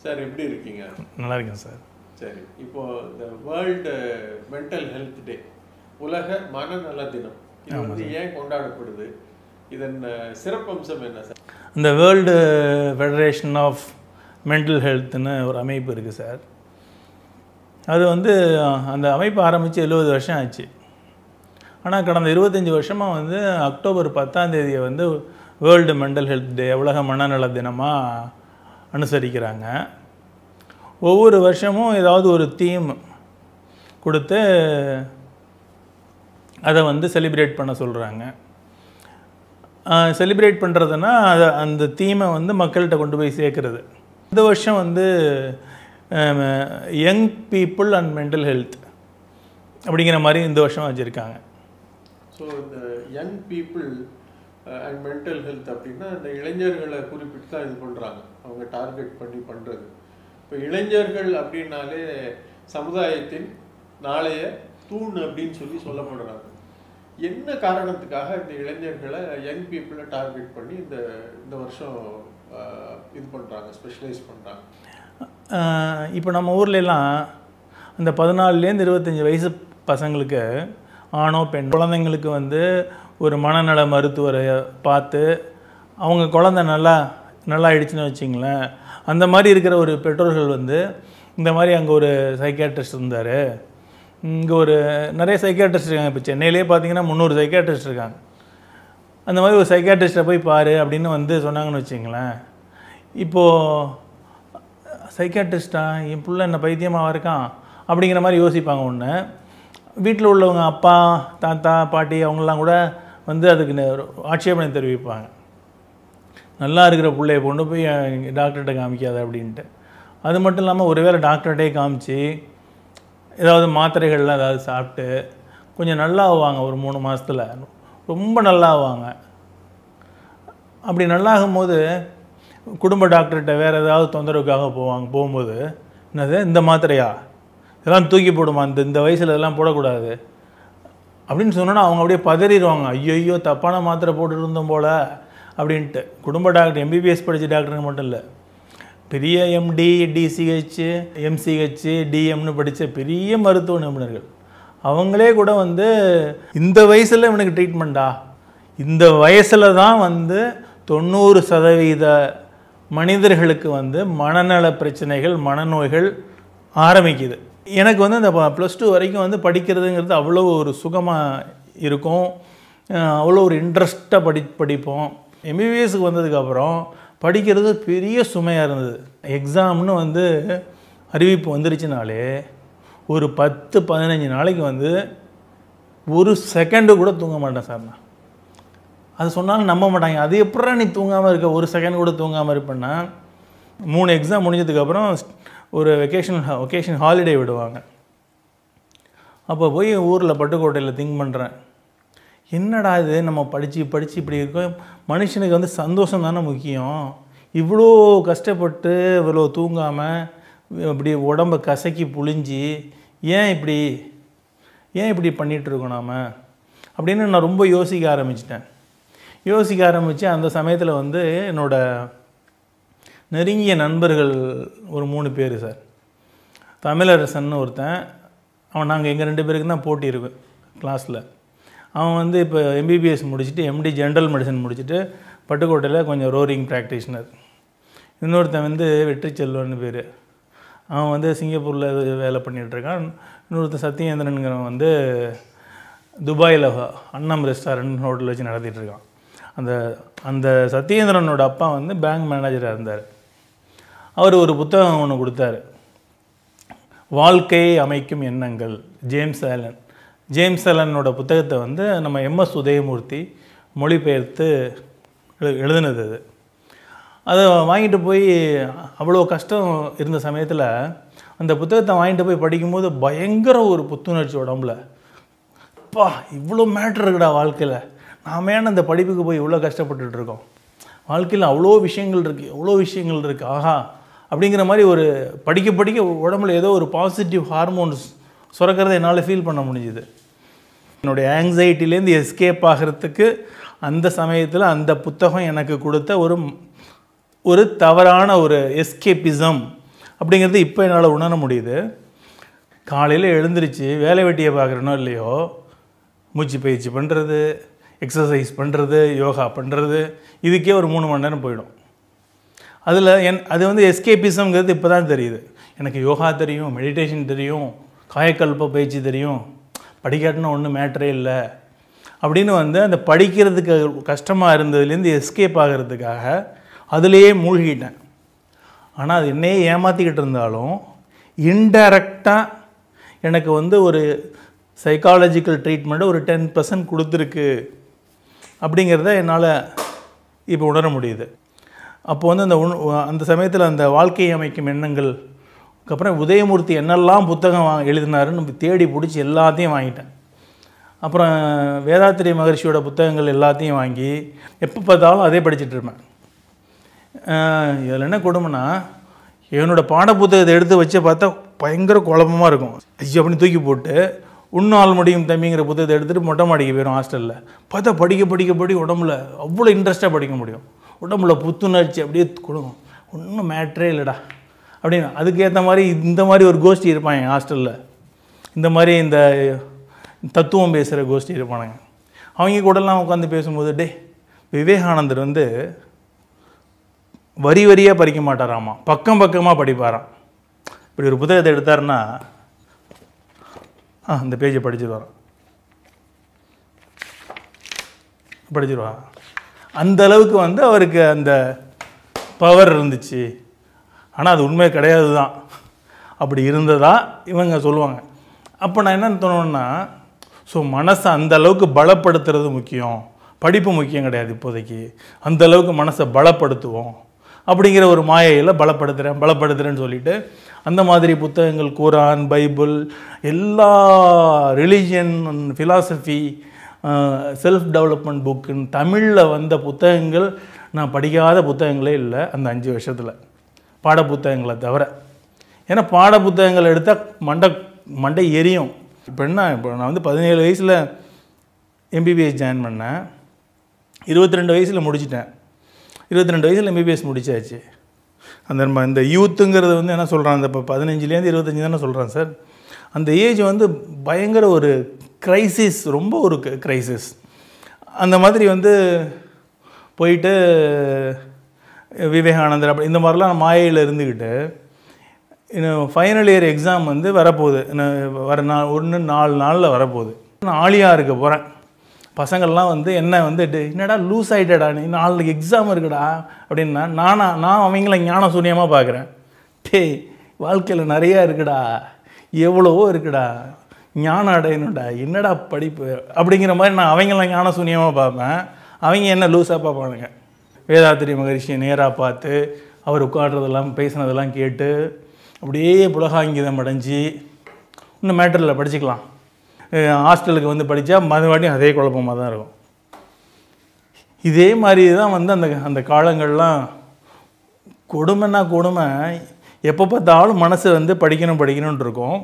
Sir எப்படி இருக்கீங்க? நல்லா இருக்கேன் சார். சரி, இப்போ இந்த வேர்ல்டு மென்டல் ஹெல்த் டே, உலக மனநல தினம், இது வந்து ஏன் கொண்டாடப்படுது? இதன் சிறப்பம்சம் என்ன சார்? இந்த வேர்ல்டு ஃபெடரேஷன் ஆஃப் மென்டல் ஹெல்த்னு ஒரு அமைப்பு இருக்குது சார். அது வந்து அந்த அமைப்பு ஆரம்பித்து 70 வருஷம் ஆச்சு. ஆனால் கடந்த 25 வருஷமாக வந்து அக்டோபர் 10 வந்து வேர்ல்டு மென்டல் ஹெல்த் டே, உலக மனநல தினமாக அனுசரிக்கிறாங்க. ஒவ்வொரு வருஷமும் ஏதாவது ஒரு தீம் கொடுத்து அதை வந்து செலிப்ரேட் பண்ண சொல்கிறாங்க. செலிப்ரேட் பண்ணுறதுன்னா அந்த தீமை வந்து மக்கள்கிட்ட கொண்டு போய் சேர்க்குறது. இந்த வருஷம் வந்து young people and mental health அப்படிங்கிற மாதிரி இந்த வருஷம் வச்சுருக்காங்க. ஸோ இந்த young people and mental health அப்படின்னா இந்த இளைஞர்களை குறிப்பிட்டு தான் இது பண்ணுறாங்க, அவங்க டார்கெட் பண்ணி பண்ணுறது. இப்போ இளைஞர்கள் அப்படின்னாலே சமுதாயத்தின் நாளைய தூண் அப்படின்னு சொல்லப்படுறாங்க. என்ன காரணத்துக்காக இந்த இளைஞர்களை யங் பீப்புளை டார்கெட் பண்ணி இந்த வருஷம் இது பண்ணுறாங்க, ஸ்பெஷலைஸ் பண்ணுறாங்க? இப்போ நம்ம ஊர்லெலாம் அந்த 14லேருந்து 25 வயசு பசங்களுக்கு, ஆணோ பெண் குழந்தைங்களுக்கு வந்து ஒரு மனநல மருத்துவரை பார்த்து அவங்க குழந்தை நல்லா ஆயிடுச்சுன்னு வச்சிங்களேன். அந்த மாதிரி இருக்கிற ஒரு பெற்றோர்கள் வந்து இந்த மாதிரி அங்கே ஒரு சைக்கியாட்ரிஸ்ட் இருந்தார், இங்கே ஒரு நிறைய சைக்கியாட்ரிஸ்ட் இருக்காங்க. இப்போ சென்னையிலே பார்த்தீங்கன்னா 300 சைக்கியாட்ரிஸ்ட் இருக்காங்க. அந்த மாதிரி ஒரு சைக்கியாட்ரிஸ்ட்டை போய் பாரு அப்படின்னு வந்து சொன்னாங்கன்னு வச்சிங்களேன். இப்போது சைக்கியாட்ரிஸ்டா, என் பிள்ளை என்ன பைத்தியமாக இருக்கான் அப்படிங்கிற மாதிரி யோசிப்பாங்க. ஒன்று வீட்டில் உள்ளவங்க அப்பா தாத்தா பாட்டி அவங்கெல்லாம் கூட வந்து அதுக்கு ஆட்சேபனை தெரிவிப்பாங்க. நல்லா இருக்கிற பிள்ளைய கொண்டு போய் டாக்டர்கிட்ட காமிக்காத அப்படின்ட்டு. அது மட்டும் இல்லாமல் ஒருவேளை டாக்டர்கிட்டே காமிச்சு ஏதாவது மாத்திரைகள்லாம் ஏதாவது சாப்பிட்டு கொஞ்சம் நல்லா ஆவாங்க. ஒரு 3 மாதத்தில் ரொம்ப நல்லா ஆவாங்க. அப்படி நல்லாகும் போது குடும்ப டாக்டர்கிட்ட வேறு ஏதாவது தொந்தரவுக்காக போகும்போது என்னது இந்த மாத்திரையா, இதெல்லாம் தூக்கி போடுமா, இந்த வயசில் இதெல்லாம் போடக்கூடாது அப்படின்னு சொன்னோன்னா அவங்க அப்படியே பதறிடுவாங்க. ஐயோ தப்பான மாத்திரை போட்டுட்டு இருந்தோம் போல் அப்படின்ட்டு. குடும்ப டாக்டர் எம்பிபிஎஸ் படித்த டாக்டருங்க மட்டும் இல்லை, பெரிய எம்டி டிசிஹெச் எம்சிஹெச் டிஎம்னு படித்த பெரிய மருத்துவ நிபுணர்கள் அவங்களே கூட வந்து இந்த வயசில் இவனுக்கு ட்ரீட்மெண்ட்டா, இந்த வயசில் தான் வந்து 90% மனிதர்களுக்கு வந்து மனநல பிரச்சனைகள் மனநோய்கள் ஆரம்பிக்குது. எனக்கு வந்து அந்த +2 வரைக்கும் வந்து படிக்கிறதுங்கிறது அவ்வளோ ஒரு சுகமாக இருக்கும், அவ்வளோ ஒரு இன்ட்ரெஸ்ட்டாக படிப்போம். எம்பிபிஎஸ்க்கு வந்ததுக்கப்புறம் படிக்கிறது பெரிய சுமையாக இருந்தது. எக்ஸாம்னு வந்து அறிவிப்பு வந்துருச்சுனாலே ஒரு 10-15 நாளைக்கு வந்து ஒரு செகண்டு கூட தூங்க மாட்டேன் சார். நான் அது சொன்னாலும் நம்ப மாட்டாங்க. அது எப்படா நீ தூங்காமல் இருக்க, ஒரு செகண்ட் கூட தூங்காமல் இருப்பேன்னா. 3 எக்ஸாம் முடிஞ்சதுக்கப்புறம் ஒரு வெக்கேஷன் ஹாலிடே விடுவாங்க. அப்போ போய் ஊரில் பட்டுக்கோட்டையில் திங்க் பண்ணுறேன், என்னடா இது நம்ம படித்து இப்படி இருக்கோம். மனுஷனுக்கு வந்து சந்தோஷம் தானே முக்கியம். இவ்வளோ கஷ்டப்பட்டு இவ்வளோ தூங்காமல் இப்படி உடம்பை கசக்கி புழிஞ்சி ஏன் இப்படி பண்ணிகிட்ருக்கோம் நாம் அப்படின்னு நான் ரொம்ப யோசிக்க ஆரம்பித்து அந்த சமயத்தில் வந்து என்னோடய நெருங்கிய நண்பர்கள் ஒரு 3 பேர் சார். தமிழரசன் ஒருத்தன், அவன் நாங்கள் எங்கள் 2 பேருக்கு தான் போட்டி இருக்கும் கிளாஸில். அவன் வந்து இப்போ எம்பிபிஎஸ் முடிச்சுட்டு எம்டி ஜென்ரல் மெடிசன் முடிச்சுட்டு பட்டுக்கோட்டையில் கொஞ்சம் ரோரிங் ப்ராக்டிஷனர். இன்னொருத்தன் வந்து வெற்றி செல்வன்னு பேர், அவன் வந்து சிங்கப்பூரில் வேலை பண்ணிகிட்ருக்கான். இன்னொருத்தன் சத்யேந்திரனுங்கிறவன் வந்து துபாயில் அன்னம் ரெஸ்டாரண்ட் ஹோட்டல் வச்சு நடத்திட்டுருக்கான். அந்த சத்யேந்திரனோட அப்பா வந்து பேங்க் மேனேஜராக இருந்தார். அவர் ஒரு புத்தகம் ஒன்று கொடுத்தாரு, வாழ்க்கையை அமைக்கும் எண்ணங்கள், ஜேம்ஸ் ஆலனோட புத்தகத்தை வந்து நம்ம MS உதயமூர்த்தி மொழிபெயர்த்து எழுதுனது. அதை வாங்கிட்டு போய் அவ்வளோ கஷ்டம் இருந்த சமயத்தில் அந்த புத்தகத்தை வாங்கிட்டு போய் படிக்கும்போது பயங்கர ஒரு புத்துணர்ச்சி உடம்புல. அப்பா இவ்வளோ மேட்ரு இருக்குடா வாழ்க்கையில், நாம ஏன் அந்த படிப்புக்கு போய் இவ்வளோ கஷ்டப்பட்டுருக்கோம், வாழ்க்கையில் அவ்வளோ விஷயங்கள் இருக்குது ஆஹா அப்படிங்கிற மாதிரி ஒரு படிக்க உடம்புல ஏதோ ஒரு பாசிட்டிவ் ஹார்மோன்ஸ் சுரக்கிறத என்னால் ஃபீல் பண்ண முடிஞ்சுது. என்னுடைய ஆங்ஸைட்டிலேருந்து எஸ்கேப் ஆகிறதுக்கு அந்த சமயத்தில் அந்த புத்தகம் எனக்கு கொடுத்த ஒரு தவறான ஒரு எஸ்கேப்பிசம் அப்படிங்கிறது இப்போ என்னால் உணர முடியுது. காலையில் எழுந்திரிச்சு வேலை வெட்டியை பார்க்குறனோ இல்லையோ, மூச்சு பயிற்சி பண்ணுறது, எக்ஸசைஸ் பண்ணுறது, யோகா பண்ணுறது, இதுக்கே ஒரு 3 மணி நேரம் போயிடும். அதில் அது வந்து எஸ்கேபிசம்ங்கிறது இப்போ தான் தெரியுது. எனக்கு யோகா தெரியும், மெடிடேஷன் தெரியும், காயக்கல்ப பயிற்சி தெரியும், படிக்காட்டினா ஒன்றும் மேட்டரே இல்லை அப்படின்னு வந்து அந்த படிக்கிறதுக்கு கஷ்டமாக இருந்ததுலேருந்து எஸ்கேப் ஆகிறதுக்காக அதிலேயே மூழ்கிட்டேன். ஆனால் அது என்னையே ஏமாற்றிக்கிட்டு இருந்தாலும் இன்டைரக்டாக எனக்கு வந்து ஒரு சைக்காலஜிக்கல் ட்ரீட்மெண்ட்டு ஒரு 10% கொடுத்துருக்கு அப்படிங்கிறத என்னால் இப்போ உணர முடியுது. அப்போ வந்து அந்த சமயத்தில் அந்த வாழ்க்கை அமைக்கும் எண்ணங்கள், அதுக்கப்புறம் உதயமூர்த்தி என்னெல்லாம் புத்தகம் எழுதினாருன்னு தேடி பிடிச்சி எல்லாத்தையும் வாங்கிட்டேன். அப்புறம் வேதாத்திரி மகர்ஷியோட புத்தகங்கள் எல்லாத்தையும் வாங்கி எப்போ பார்த்தாலும் அதே படிச்சுட்டு இருப்பேன். இதில் என்ன கொடுமைன்னா, என்னோடய பாட புத்தகத்தை எடுத்து வச்சு பார்த்தா பயங்கர குழப்பமாக இருக்கும். ஐயோ அப்படின்னு தூக்கி போட்டு உன்னால் முடியும் தம்பிங்கிற புத்தகத்தை எடுத்துகிட்டு மொட்டை மாடிக்கு போயிடும் ஹாஸ்டலில். பார்த்தா படிக்க உடம்புல அவ்வளோ இன்ட்ரெஸ்ட்டாக படிக்க முடியும். உடம்புல புத்துணர்ச்சி அப்படியே கொடுக்கும். ஒன்றும் மேட்ரே இல்லைடா அப்படின்னு. அதுக்கேற்ற மாதிரி இந்த மாதிரி ஒரு கோஷ்டி இருப்பான் என் ஹாஸ்டலில். இந்த மாதிரி இந்த தத்துவம் பேசுகிற கோஷ்டி இருப்பானுங்க. அவங்க கூடலாம் உட்காந்து பேசும்போது, விவேகானந்தர் வந்து வரி வரியாக படிக்க மாட்டாராமா, பக்கமாக படிப்பாராம். இப்படி ஒரு புத்தகத்தை எடுத்தாருன்னா அந்த பேஜை படிச்சுருவாராம், படிச்சிருவா. அந்த அளவுக்கு வந்து அவருக்கு அந்த பவர் இருந்துச்சு. ஆனால் அது உண்மை கிடையாது தான். அப்படி இருந்ததா இவங்க சொல்லுவாங்க. அப்போ நான் என்ன தோணுன்னா, ஸோ மனசை அந்த அளவுக்கு பலப்படுத்துறது முக்கியம், படிப்பு முக்கியம் கிடையாது இப்போதைக்கு. அந்த அளவுக்கு மனசை பலப்படுத்துவோம் அப்படிங்கிற ஒரு மாயையில் பலப்படுத்துகிறேன்னு சொல்லிட்டு அந்த மாதிரி புத்தகங்கள், குரான், பைபிள், எல்லா ரிலீஜியன், ஃபிலாசபி, செல்ஃப் டெவலப்மெண்ட் புக்குன்னு தமிழில் வந்த புத்தகங்கள் நான் படிக்காத புத்தகங்களே இல்லை அந்த 5 வருஷத்தில், பாட புத்தகங்களை தவிர. ஏன்னா பாட புத்தகங்கள் எடுத்தால் மண்டை எரியும். இப்போ நான் வந்து 17 வயசில் எம்பிபிஎஸ் ஜாயின் பண்ணேன், 22 வயசில் முடிச்சிட்டேன். 22 வயசில் எம்பிபிஎஸ் முடிச்சாச்சு. இந்த யூத்துங்கிறது வந்து என்ன சொல்கிறான், அந்த இப்போ 15லேருந்து 25 தானே சொல்கிறான் சார். அந்த ஏஜ் வந்து பயங்கர ஒரு க்ரைசிஸ், ரொம்ப ஒரு க்ரைசிஸ். அந்த மாதிரி வந்து போயிட்டு விவேகானந்தர் அப்படி இந்த மாதிரிலாம் மாயையில் இருந்துக்கிட்டு இன்னும் ஃபைனல் இயர் எக்ஸாம் வந்து வரப்போகுது. வர 4 நாளில் வரப்போகுது. நான் ஆலியாருக்கு போகிறேன். பசங்கள்லாம் வந்து என்ன வந்து என்னடா லூஸ் ஆகிட்டடா நீ, நாளைக்கு எக்ஸாம் இருக்குடா அப்படின்னா நான் அவங்கள ஞான சூன்யமாக பார்க்குறேன். வாழ்க்கையில் நிறையா இருக்குடா, எவ்வளவோ இருக்குடா, ஞானம் அடையணும்டா, என்னடா படிப்பு அப்படிங்கிற மாதிரி நான் அவங்கள ஞான சூன்யமாக பார்ப்பேன். அவங்க என்ன லூஸாக பார்ப்பானுங்க. வேதாத்திரி மகரிஷியை நேராக பார்த்து அவர் உட்காடுறதெல்லாம் பேசினதெல்லாம் கேட்டு அப்படியே புலகாங்கிதம் அடைஞ்சி இன்னும் மேட்டரில் படிச்சுக்கலாம். ஹாஸ்டலுக்கு வந்து படித்தா மறுபடியும் அதே குழப்பமாக தான் இருக்கும். இதே மாதிரி தான் வந்து அந்த காலங்கள்லாம் கொடுமை. எப்போ பார்த்தாலும் மனசு வந்து படிக்கணும்னு இருக்கும்.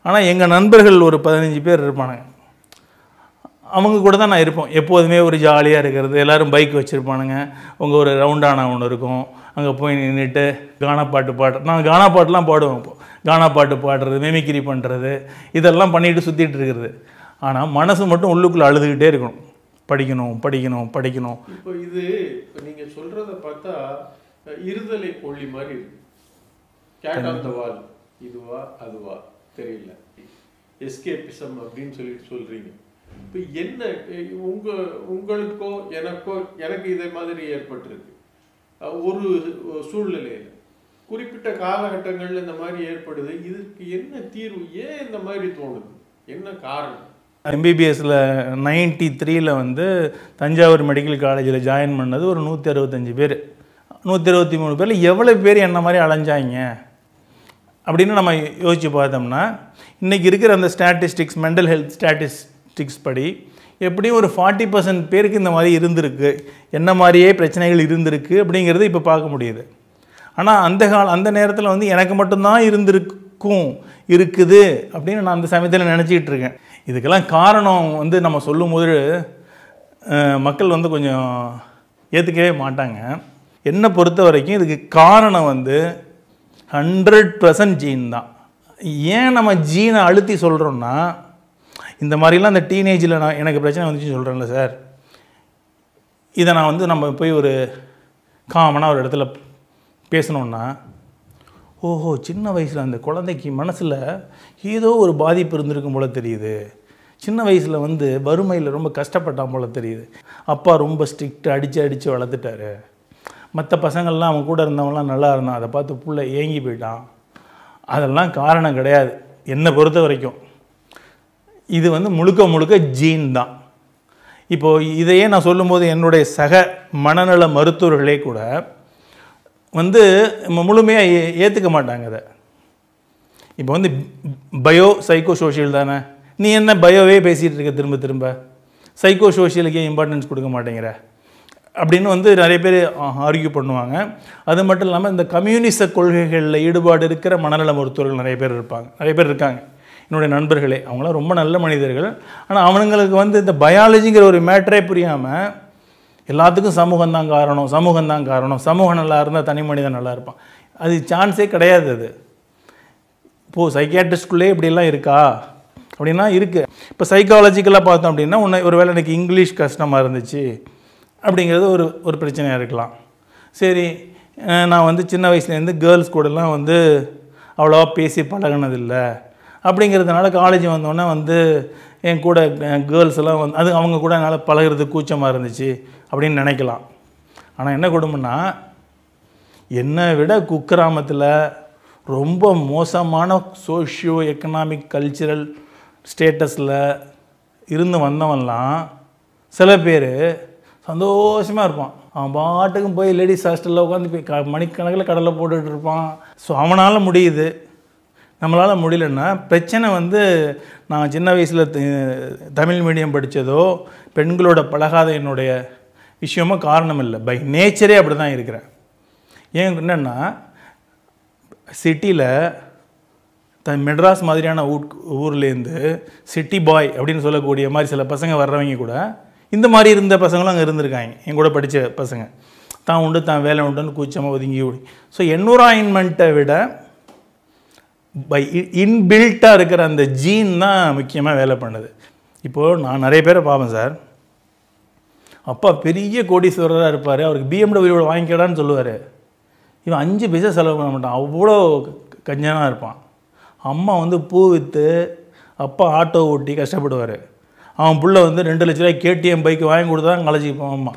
ஆனால் எங்கள் நண்பர்கள் ஒரு 15 பேர் இருப்பானுங்க. அவங்க கூட தான் நான் இருப்போம். எப்போதுமே ஒரு ஜாலியாக இருக்கிறது. எல்லோரும் பைக் வச்சுருப்பானுங்க. உங்கள் ஒரு ரவுண்டானா ஒன்று இருக்கும். அங்கே போய் நின்றுட்டு கானா பாட்டு நான் கானா பாட்டுலாம் பாடுவேன். இப்போது கானா பாட்டு பாடுறது, மிமிக்ரி பண்ணுறது, இதெல்லாம் பண்ணிட்டு சுற்றிட்டு இருக்கிறது. ஆனால் மனசு மட்டும் உள்ளுக்குள்ளே அழுதுகிட்டே இருக்கணும், படிக்கணும். இப்போ நீங்கள் சொல்கிறத பார்த்தா இருதலை கொள்ளி மாதிரி இருக்கு. கேட் ஆன் த வால், இதுவா அதுவா தெரியல, எஸ்கேபிசம் அப்படின்னு சொல்கிறீங்க. இப்போ என்ன உங்களுக்கோ எனக்கு இதே மாதிரி ஏற்பட்டிருக்கு. ஒரு சூழ்நிலையில் குறிப்பிட்ட காலகட்டங்களில் இந்த மாதிரி ஏற்படுது. இதுக்கு என்ன தீர்வு? ஏன் இந்த மாதிரி தோணுது? என்ன காரணம்? எம்பிபிஎஸ்சில் 93 வந்து தஞ்சாவூர் மெடிக்கல் காலேஜில் ஜாயின் பண்ணது ஒரு 165 பேர். 123 பேரில் எவ்வளோ பேர் என்ன மாதிரி அலைஞ்சாங்க அப்படின்னு நம்ம யோசித்து பார்த்தோம்னா, இன்றைக்கி இருக்கிற அந்த ஸ்டாட்டிஸ்டிக்ஸ், மென்டல் ஹெல்த் ஸ்டாட்டிஸ்டிக்ஸ் படி எப்படியும் ஒரு 40% பேருக்கு இந்த மாதிரி இருந்திருக்கு, என்ன மாதிரியே பிரச்சனைகள் இருந்திருக்கு அப்படிங்கிறது இப்போ பார்க்க முடியுது. ஆனால் அந்த நேரத்தில் வந்து எனக்கு மட்டும்தான் இருக்குது அப்படின்னு நான் அந்த சமயத்தில் நினச்சிக்கிட்டு இருக்கேன். இதுக்கெல்லாம் காரணம் வந்து நம்ம சொல்லும்போது மக்கள் வந்து கொஞ்சம் ஏற்றுக்கவே மாட்டாங்க. என்னை பொறுத்த வரைக்கும் இதுக்கு காரணம் வந்து 100% ஜீன் தான். ஏன் நம்ம ஜீனை அழுத்தி சொல்கிறோன்னா, இந்த மாதிரிலாம் இந்த டீனேஜில் எனக்கு பிரச்சனை வந்துச்சு சொல்கிறேன்ல சார், இதை நான் வந்து நம்ம போய் ஒரு காமனாக ஒரு இடத்துல பேசணுன்னா, ஓஹோ சின்ன வயசில் அந்த குழந்தைக்கு மனசில் ஏதோ ஒரு பாதிப்பு இருந்திருக்கும் போல தெரியுது, சின்ன வயசில் வந்து வறுமையில் ரொம்ப கஷ்டப்பட்டான் போல தெரியுது, அப்பா ரொம்ப ஸ்ட்ரிக்ட் அடித்து வளர்த்துட்டாரு, மற்ற பசங்கள்லாம் அவன் கூட இருந்தவங்களாம் நல்லா இருந்தான், அதை பார்த்து புள்ள ஏங்கி போயிட்டான். அதெல்லாம் காரணம் கிடையாது என்னை பொறுத்த வரைக்கும். இது வந்து முழுக்க ஜீன் தான். இப்போது இதையே நான் சொல்லும்போது என்னுடைய சக மனநல மருத்துவர்களே கூட வந்து முழுமையாக ஏற்றுக்க மாட்டாங்க அதை. இப்போ வந்து பயோ சைக்கோ சோஷியல் தானே, நீ என்ன பயோவே பேசிகிட்டு இருக்க திரும்ப சைக்கோ சோஷியலுக்கே இம்பார்ட்டன்ஸ் கொடுக்க மாட்டேங்கிற அப்படின்னு வந்து நிறைய பேர் ஆர்கியூ பண்ணுவாங்க. அது மட்டும் இல்லாமல் இந்த கம்யூனிச கொள்கைகளில் ஈடுபாடு இருக்கிற மனநல மருத்துவர்கள் நிறைய பேர் இருக்காங்க என்னுடைய நண்பர்களே. அவங்களாம் ரொம்ப நல்ல மனிதர்கள். ஆனால் அவனுங்களுக்கு வந்து இந்த பயாலஜிங்கிற ஒரு மேட்டரே புரியாமல் எல்லாத்துக்கும் சமூகம் தான் காரணம், சமூகம் நல்லா இருந்தால் தனி மனிதன் நல்லா இருப்பான். அது சான்ஸே கிடையாது. அது இப்போது சைக்கியாட்ரிஸ்ட்குள்ளே இப்படிலாம் இருக்கா அப்படின்னா இருக்குது. இப்போ சைக்காலஜிக்கலாக பார்த்தோம் அப்படின்னா ஒரு வேளை எனக்கு இங்கிலீஷ் கஷ்டமாக இருந்துச்சு அப்படிங்கிறது ஒரு பிரச்சனையாக இருக்கலாம். சரி, நான் வந்து சின்ன வயசுலேருந்து கேர்ள்ஸ் கூடலாம் வந்து அவ்வளோவா பேசி பழகினதில்லை அப்படிங்கிறதுனால காலேஜ் வந்தோடனே வந்து என் கூட கேர்ள்ஸ் எல்லாம் வந்து அது அவங்க கூட என்னால் பழகிறது கூச்சமாக இருந்துச்சு அப்படின்னு நினைக்கலாம். ஆனால் என்ன கொடுமைன்னா, என்னை விட குக்கிராமத்தில் ரொம்ப மோசமான சோஷியோ எக்கனாமிக் கல்ச்சுரல் ஸ்டேட்டஸில் இருந்து வந்தவன்லாம் சில பேர் சந்தோஷமாக இருப்பான். அவன் பாட்டுக்கும் போய் லேடிஸ் ஹாஸ்டலில் உட்காந்து போய் மணிக்கணக்கில் கடலை போட்டுட்டு இருப்பான். ஸோ அவனால் முடியுது, நம்மளால் முடியலன்னா பிரச்சனை வந்து நான் சின்ன வயசில் தமிழ் மீடியம் படித்ததோ பெண்களோட பழகாத என்னுடைய விஷயமோ காரணம் இல்லை. பை நேச்சரே அப்படி தான் இருக்கிறேன். ஏன் என்னென்னா, சிட்டியில் மெட்ராஸ் மாதிரியான ஊர்லேருந்து சிட்டி பாய் அப்படின்னு சொல்லக்கூடிய மாதிரி சில பசங்க வர்றவங்க கூட இந்த மாதிரி இருந்த பசங்களும் அங்கே இருந்திருக்காங்க. என் கூட படித்த பசங்க தான் உண்டு தான் வேலை உண்டுன்னு கூச்சமாக ஒதுங்கி ஓடி. ஸோ என்விரான்மெண்ட்டை விட பை இன்பில்ட்டாக இருக்கிற அந்த ஜீன் தான் முக்கியமாக வேலை பண்ணுது. இப்போது நான் நிறைய பேரை பார்ப்பேன் சார், அப்பா பெரிய கோடீஸ்வரராக இருப்பார், அவருக்கு BMW வாங்கிக்கடான்னு சொல்லுவார். இவன் 5 பைசா செலவு பண்ண மாட்டான், அவ்வளோ கஞ்சனாக இருப்பான். அம்மா வந்து பூ விற்று அப்பா ஆட்டோ ஓட்டி கஷ்டப்படுவார். அவன் புள்ள வந்து 2 லட்ச ரூபாய் KTM பைக்கு வாங்கி கொடுத்தா தான் காலேஜுக்கு அம்மா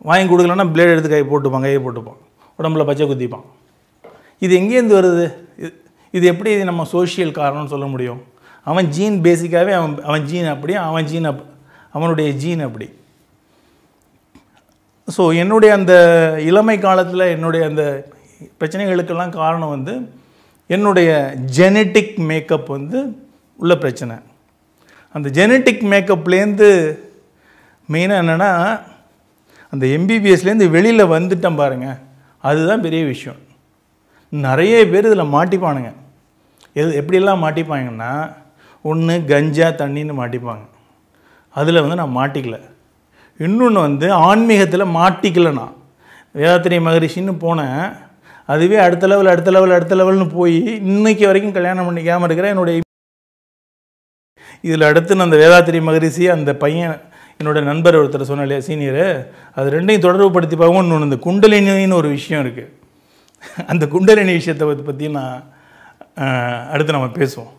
வாங்கி கொடுக்கலன்னா பிளேட் எடுத்து கையை போட்டுப்பான், உடம்புல பச்சை குத்திப்பான். இது எங்கேருந்து வருது? இது எப்படி நம்ம சோஷியல் காரணம்னு சொல்ல முடியும்? அவன் ஜீன் பேசிக்காகவே அவன் ஜீன் அப்படி, அவனுடைய ஜீன் அப்படி. ஸோ என்னுடைய அந்த இளமை காலத்தில் என்னுடைய அந்த பிரச்சனைகளுக்கெல்லாம் காரணம் வந்து என்னுடைய ஜெனட்டிக் மேக்கப் வந்து உள்ள பிரச்சனை. அந்த ஜெனட்டிக் மேக்கப்லேருந்து மெயினாக என்னென்னா, அந்த MBBSலேருந்து வெளியில் வந்துட்டேன் பாருங்கள், அதுதான் பெரிய விஷயம். நிறைய பேர் இதில் மாட்டிப்பானுங்க. எப்படியெல்லாம் மாட்டிப்பாங்கன்னா, ஒன்று கஞ்சா தண்ணின்னு மாட்டிப்பாங்க. அதில் வந்து நான் மாட்டிக்கல. இன்னொன்று வந்து ஆன்மீகத்தில் மாட்டிக்கலைண்ணா, வேதாத்திரி மகரிஷின்னு போனேன், அதுவே அடுத்த லெவல்னு போய் இன்றைக்கி வரைக்கும் கல்யாணம் பண்ணிக்காமல் இருக்கிற என்னுடைய இதில் அடுத்து நான் அந்த வேதாத்திரி மகரிஷி அந்த பையன் என்னோடய நண்பர் ஒருத்தர் சொன்ன இல்லையா சீனியரு, அது ரெண்டையும் தொடர்பு படுத்தி பார்க்கவும் இன்னொன்று இந்த குண்டலினின்னு ஒரு விஷயம் இருக்குது. அந்த குண்டலினி விஷயத்தை பற்றி நான் அடுத்து நம்ம பேசுவோம்.